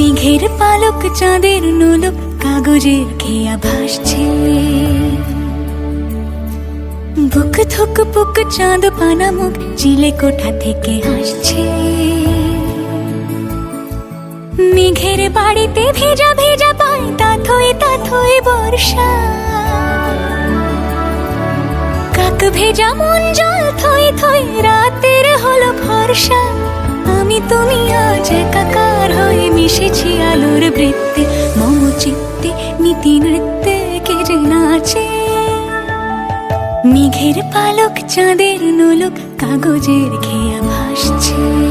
মেঘের পালক চাঁদের নোলক কাগজের খেয়া ভাসছে। বুক থুক পুক চাঁদ পানা মুখ চিলে কোঠা থেকে হাসছে। মেঘের বাড়িতে ভেজা ভেজা পায় তাথই বর্ষা। কাক ভেজা মন জল থই থই রাতের হলো ভরসা। আমি তুমি আজ একাকার হয়ে মিশেছি আলোর বৃত্তে। মম চিত্তে নীতি নৃত্যে কে যে নাচে। মেঘের পালক চাঁদের নোলক কাগজের খেয়া ভাসছে।